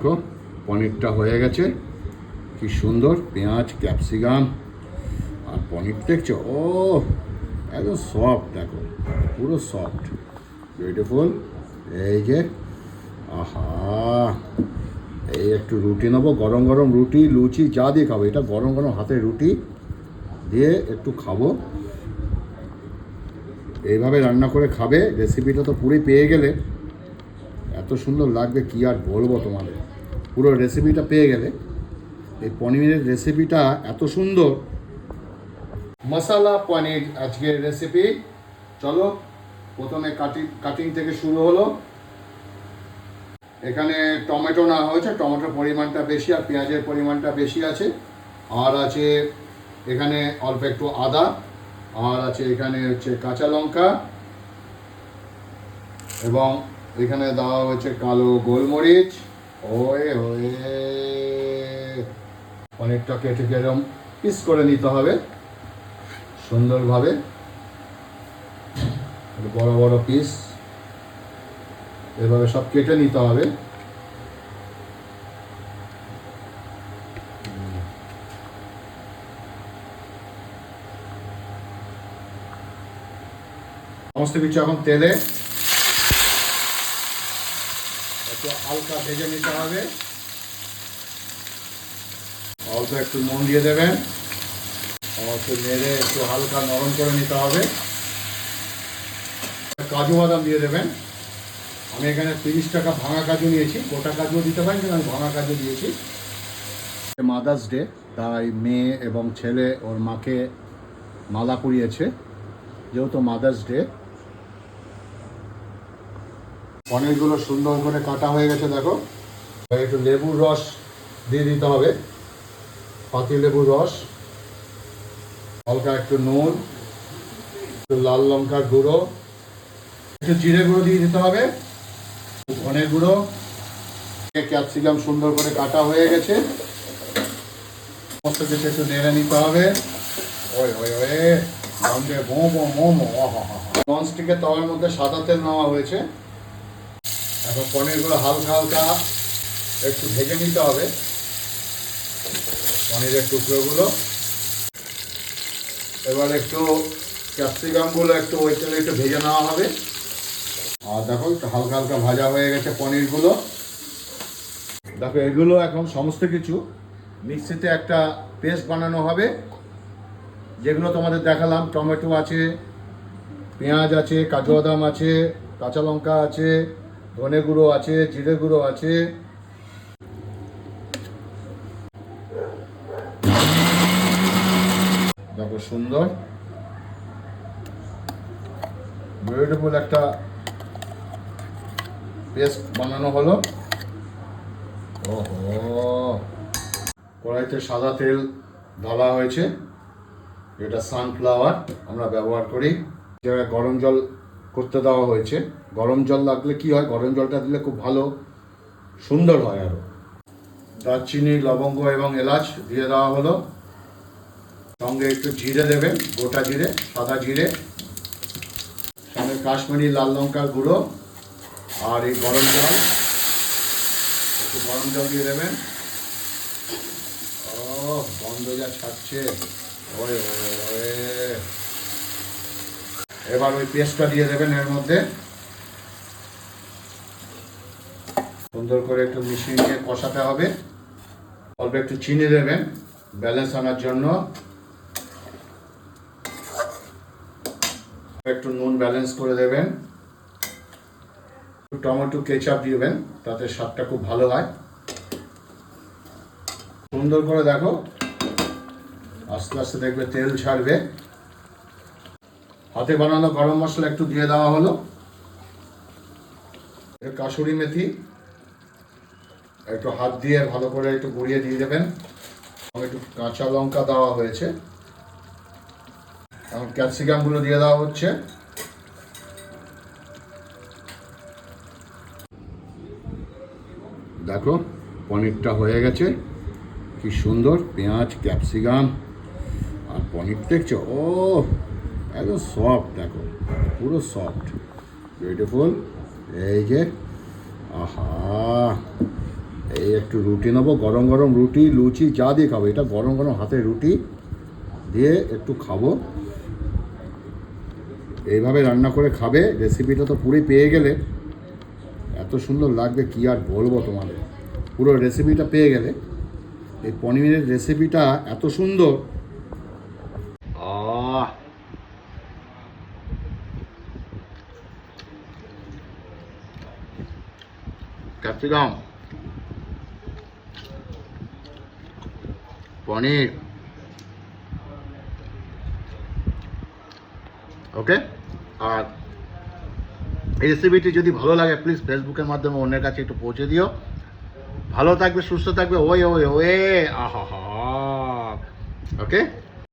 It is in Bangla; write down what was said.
দেখো পনিরটা হয়ে গেছে, কি সুন্দর পেঁয়াজ ক্যাপসিকাম আর পনির দেখছো, ও একদম সফট, দেখো পুরো সফট বিউটিফুল। এই যে আহা, এই একটু রুটি নেবো, গরম গরম রুটি লুচি যা দিয়ে খাবো, এটা গরম গরম হাতে রুটি দিয়ে একটু খাবো। এইভাবে রান্না করে খাবে, রেসিপিটা তো পুরোই পেয়ে গেলে, এত সুন্দর লাগবে কি আর বলবো তোমাদের। পুরো রেসিপিটা পেয়ে গেলে, এই পনিরের রেসিপিটা এত সুন্দর। মশালা পনির আজকের রেসিপি। চলো প্রথমে কাটিং থেকে শুরু হলো। এখানে টমেটো না হয়েছে, টমেটোর পরিমাণটা বেশি আর পেঁয়াজের পরিমাণটা বেশি আছে। আর আছে এখানে অল্প একটু আদা, আর আছে এখানে হচ্ছে কাঁচা লঙ্কা, এবং এখানে দেওয়া হয়েছে কালো গোলমরিচ। ওয়ে ওয়ে পনিরটা কেটে এরকম পিস করে নিতে হবে সুন্দরভাবে, বড় বড় পিস এভাবে সব কেটে নিতে হবে। সমস্ত কিছু এখন তেলে একটু হালকা ভেজে নিতে হবে। অল্প একটু নুন দিয়ে দেবেন, অল্প নেড়ে একটু হালকা নরম করে নিতে হবে। কাজু বাদাম দিয়ে দেবেন। আমি এখানে 30 টাকা ভাঙা কাজু নিয়েছি, গোটা কাজুও দিতে পারেন, কিন্তু আমি ভাঙা কাজু দিয়েছি। মাদার্স ডে, তাই মেয়ে এবং ছেলে ওর মাকে মালা পরিয়েছে, যেহেতু মাদার্স ডে। পনিরগুলো সুন্দর করে কাটা হয়ে গেছে, দেখো। একটু লেবুর রস দিয়ে দিতে হবে, পাতি লেবুর রস, হালকা একটু নুন, একটু লাল লঙ্কার গুঁড়ো, একটু জিরে গুঁড়ো দিয়ে দিতে হবে, ধনে গুঁড়ো। ক্যাপসিকাম সুন্দর করে কাটা হয়ে গেছে, সমস্ত কিছু একটু নেড়ে নিতে হবে। ওই ওই ওই গন্ধে মোমো মোমো, ননস্টিকের তাওয়ার মধ্যে সাদা তেল নেওয়া হয়েছে। এখন পনিরগুলো হালকা হালকা একটু ভেজে নিতে হবে, পনিরের টুকরোগুলো। এবার একটু ক্যাপসিকামগুলো একটু ওই তেলে একটু ভেজে নেওয়া হবে। আর দেখো একটু হালকা হালকা ভাজা হয়ে গেছে পনিরগুলো। দেখো এগুলো এখন সমস্ত কিছু মিক্সিতে একটা পেস্ট বানানো হবে, যেগুলো তোমাদের দেখালাম। টমেটো আছে, পেঁয়াজ আছে, কাজু বাদাম আছে, কাঁচা লঙ্কা আছে, ধনে গুঁড়ো আছে, জিরে গুঁড়ো আছে। দেখো সুন্দর বিউটিফুল একটা পেস্ট বানানো হলো। ওহো, কড়াইতে সাদা তেল ঢালা হয়েছে, এটা সানফ্লাওয়ার আমরা ব্যবহার করি। জায়গায় গরম জল করতে দেওয়া হয়েছে। গরম জল লাগলে কি হয়, গরম জলটা দিলে খুব ভালো সুন্দর হয়। আরও দারচিনি, লবঙ্গ এবং এলাচ দিয়ে দেওয়া হলো। সঙ্গে একটু জিরে দেবেন, গোটা জিরে, সাদা জিরে, সঙ্গে কাশ্মীরি লাল লঙ্কার গুঁড়ো, আর এই গরম জল, একটু গরম জল দিয়ে দেবেন। ও গন্ধ যা ছাড়ছে, ওই ওই। এবার ওই পেস্টটা দিয়ে দেবেন এর মধ্যে, সুন্দর করে একটু মিশিয়ে নিয়ে কষাতে হবে। অল্প একটু চিনি দেবেন ব্যালেন্স আনার জন্য, একটু নুন ব্যালেন্স করে দেবেন, টমেটো কেচাপ দিবেন, তাতে স্বাদটা খুব ভালো হয়। সুন্দর করে দেখো, আস্তে আস্তে দেখবে তেল ছাড়বে। হাতে বানানো গরম মশলা একটু দিয়ে দেওয়া হলো, কাসুরি মেথি একটু হাত দিয়ে ভালো করে একটু গুঁড়িয়ে দিয়ে দেবেন। একটু কাঁচা লঙ্কা দেওয়া হয়েছে, এবং ক্যাপসিকামগুলো দিয়ে দেওয়া হচ্ছে। দেখো পনিরটা হয়ে গেছে, কি সুন্দর পেঁয়াজ ক্যাপসিকাম আর পনির দেখছো, ও একদম সফট, দেখো পুরো সফট বিউটিফুল। এই যে আহা, এই একটু রুটি নেবো, গরম গরম রুটি, লুচি যা দিয়ে খাবো, এটা গরম গরম হাতে রুটি দিয়ে একটু খাবো। এইভাবে রান্না করে খাবে, রেসিপিটা তো পুরোই পেয়ে গেলে, এত সুন্দর লাগবে কি আর বলবো তোমাদের। পুরো রেসিপিটা পেয়ে গেলে, এই পনিরের রেসিপিটা এত সুন্দর। ক্যাপসিকাম, পনির, ওকে। আর এই রেসিপিটি যদি ভালো লাগে প্লিজ ফেসবুকের মাধ্যমে অন্যের কাছে একটু পৌঁছে দিও। ভালো থাকবে, সুস্থ থাকবে, ওয়ে ওয়ে ওয়ে, আহা হা, ওকে।